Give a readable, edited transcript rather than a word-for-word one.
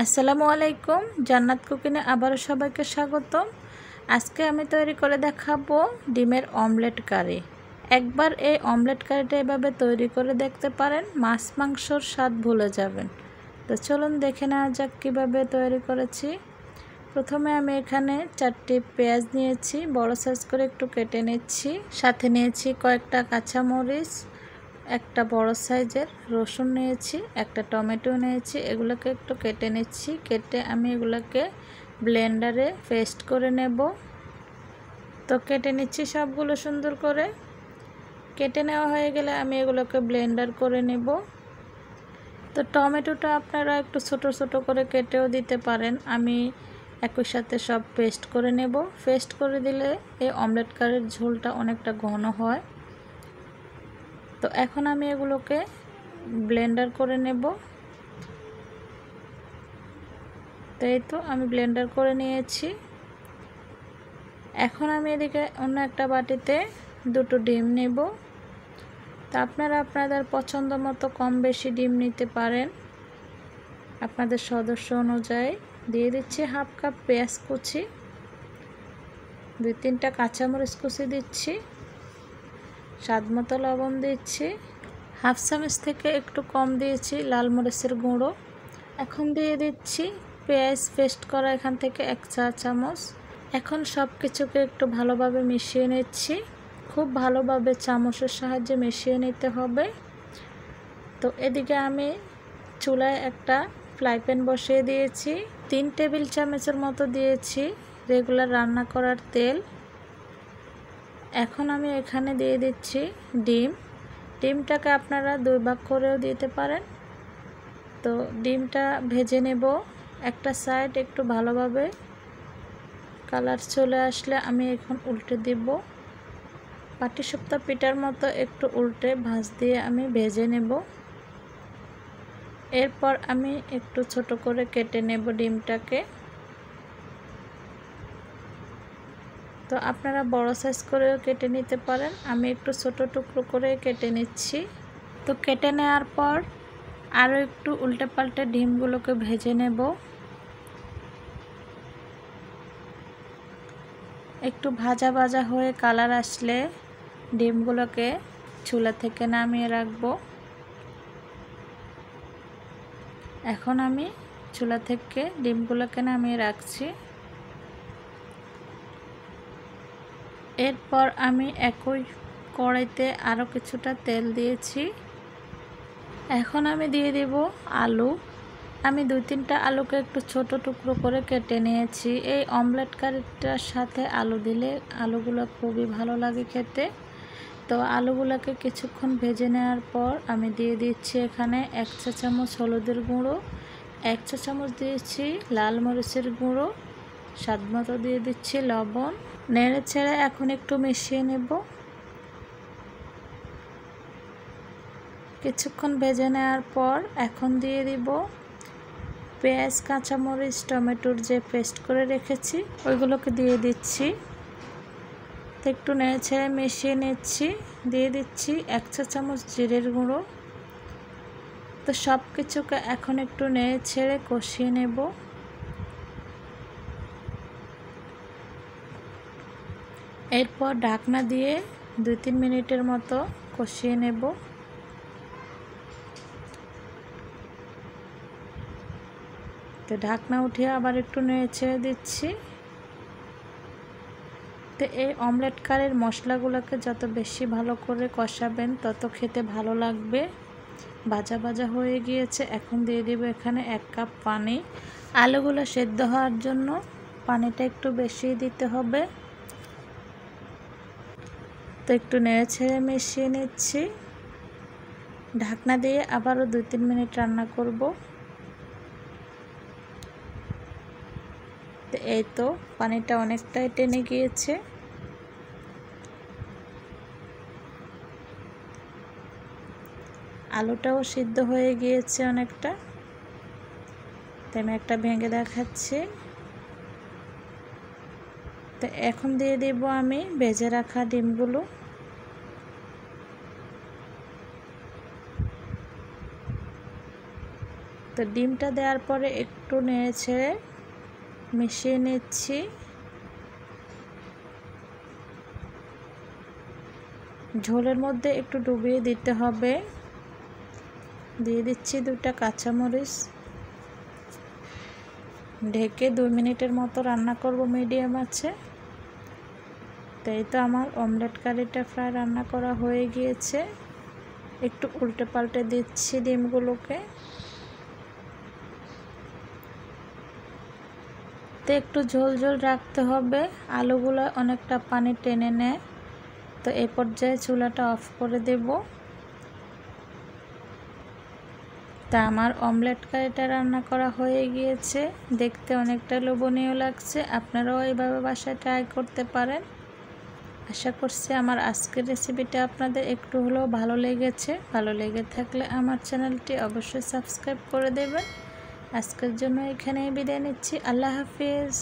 আসসালামু আলাইকুম, জান্নাত কুকিংয়ে আবারও সবাইকে স্বাগতম। আজকে আমি তৈরি করে দেখাবো ডিমের অমলেট কারি। একবার এই অমলেট কারিটা এভাবে তৈরি করে দেখতে পারেন, মাছ মাংসর স্বাদ ভুলে যাবেন। তো চলুন দেখে নেওয়া যাক কীভাবে তৈরি করেছি। প্রথমে আমি এখানে 4টি পেঁয়াজ নিয়েছি, বড় সাইজ করে একটু কেটে নিচ্ছি। সাথে নিয়েছি কয়েকটা কাঁচামরিচ, একটা বড় সাইজের রসুন নিয়েছি, একটা টমেটো নিয়েছি। এগুলোকে একটু কেটে নিচ্ছি। কেটে আমি এগুলোকে ব্লেন্ডারে পেস্ট করে নেব। তো কেটে নিচ্ছি সবগুলো সুন্দর করে। কেটে নেওয়া হয়ে গেলে আমি এগুলোকে ব্লেন্ডার করে নেব। তো টমেটোটা আপনারা একটু ছোট ছোট করে কেটেও দিতে পারেন। আমি একই সাথে সব পেস্ট করে নেব। পেস্ট করে দিলে এই অমলেট কারির ঝোলটা অনেকটা ঘন হয়। তো এখন আমি এগুলোকে ব্লেন্ডার করে নেব। তো এই তো আমি ব্লেন্ডার করে নিয়েছি। এখন আমি এদিকে অন্য একটা বাটিতে দুটো ডিম নেব। তো আপনারা আপনাদের পছন্দ মতো কম বেশি ডিম নিতে পারেন, আপনাদের সদস্য অনুযায়ী। দিয়ে দিচ্ছি হাফ কাপ পেঁয়াজ কুচি, 2-3টা কাঁচামরিচ কুচি দিচ্ছি, স্বাদ মতো লবণ দিচ্ছি, হাফ চামচ থেকে একটু কম দিয়েছি লাল মরিচের গুঁড়ো। এখন দিয়ে দিচ্ছি পেঁয়াজ পেস্ট করা এখান থেকে 1 চা চামচ। এখন সব কিছুকে একটু ভালোভাবে মিশিয়ে নিচ্ছি। খুব ভালোভাবে চামচের সাহায্যে মিশিয়ে নিতে হবে। তো এদিকে আমি চুলায় একটা ফ্রাই প্যান বসিয়ে দিয়েছি। 3 টেবিল চামচের মতো দিয়েছি রেগুলার রান্না করার তেল। এখন আমি এখানে দিয়ে দিচ্ছি ডিম। ডিমটাকে আপনারা 2 ভাগ করেও দিতে পারেন। তো ডিমটা ভেজে নেব। একটা সাইড একটু ভালোভাবে কালার চলে আসলে আমি এখন উল্টে দিব। পাটিসাপটা পিঠার মতো একটু উল্টে ভাঁজ দিয়ে আমি ভেজে নেব। এরপর আমি একটু ছোট করে কেটে নেব ডিমটাকে। তো আপনারা বড় সাইজ করেও কেটে নিতে পারেন, আমি একটু ছোট টুকরো করে কেটে নিচ্ছি। তো কেটে নেওয়ার পর আরও একটু উল্টে পাল্টে ডিমগুলোকে ভেজে নেব। একটু ভাজা ভাজা হয়ে কালার আসলে ডিমগুলোকে চুলা থেকে নামিয়ে রাখব। এখন আমি চুলা থেকে ডিমগুলোকে নামিয়ে রাখছি। এরপর আমি একই কড়াইতে আরও কিছুটা তেল দিয়েছি। এখন আমি দিয়ে দেব আলু। আমি 2-3টা আলুকে একটু ছোট টুকরো করে কেটে নিয়েছি। এই অমলেট কারিটার সাথে আলু দিলে আলুগুলো খুবই ভালো লাগে খেতে। তো আলুগুলোকে কিছুক্ষণ ভেজে নেওয়ার পর আমি দিয়ে দিচ্ছি এখানে 1 চা চামচ হলুদের গুঁড়ো, 1 চা চামচ দিয়েছি লাল মরিচের গুঁড়ো, স্বাদ মতো দিয়ে দিচ্ছি লবণ। নেড়ে ছেড়ে এখন একটু মিশিয়ে নেব। কিছুক্ষণ ভেজে নেওয়ার পর এখন দিয়ে দিব পেঁয়াজ, কাঁচামরিচ, টমেটোর যে পেস্ট করে রেখেছি ওইগুলোকে দিয়ে দিচ্ছি। তো একটু নেড়ে ছেড়ে মিশিয়ে নিচ্ছি। দিয়ে দিচ্ছি 1 চা চামচ জিরের গুঁড়ো। তো সব কিছুকে এখন একটু নেড়ে ছেড়ে কষিয়ে নেব। এরপর ঢাকনা দিয়ে 2-3 মিনিটের মতো কষিয়ে নেব। তো ঢাকনা উঠিয়ে আবার একটু নেড়ে ছেড়ে দিচ্ছি। তো এই অমলেট কারির মশলাগুলোকে যত বেশি ভালো করে কষাবেন তত খেতে ভালো লাগবে। ভাজা ভাজা হয়ে গিয়েছে। এখন দিয়ে দেব এখানে 1 কাপ পানি। আলুগুলো সেদ্ধ হওয়ার জন্য পানিটা একটু বেশি দিতে হবে। তো একটু নেড়ে ছেড়ে মিশিয়ে নিচ্ছি। ঢাকনা দিয়ে আবারও 2-3 মিনিট রান্না করব। তো এই তো পানিটা অনেকটাই টেনে গিয়েছে। আলুটাও সিদ্ধ হয়ে গিয়েছে অনেকটা। তো আমি একটা ভেঙে দেখাচ্ছি। তো এখন দিয়ে দেব আমি ভেজে রাখা ডিমগুলো। তো ডিমটা দেওয়ার পরে একটু নেড়ে ছেড়ে মিশিয়ে নিচ্ছি। ঝোলের মধ্যে একটু ডুবিয়ে দিতে হবে। দিয়ে দিচ্ছি 2টা কাঁচামরিচ। ঢেকে 2 মিনিটের মতো রান্না করব মিডিয়াম আছে। তো এই তো আমার অমলেট কারিটা প্রায় রান্না করা হয়ে গিয়েছে। একটু উল্টে পাল্টে দিচ্ছি ডিমগুলোকে। তো একটু ঝোল ঝোল রাখতে হবে, আলুগুলো অনেকটা পানি টেনে নেয়। তো এই পর্যায়ে চুলাটা অফ করে দেব। তা আমার অমলেট কারিটা রান্না করা হয়ে গিয়েছে। দেখতে অনেকটা লোভনীয় লাগছে। আপনারাও এইভাবে বাসায় ট্রাই করতে পারেন। আশা করছি আমার আজকের রেসিপিটা আপনাদের একটু হলেও ভালো লেগেছে। ভালো লেগে থাকলে আমার চ্যানেলটি অবশ্যই সাবস্ক্রাইব করে দেবেন। আজকের জন্য এখানেই বিদায় নিচ্ছি। আল্লাহ হাফিজ।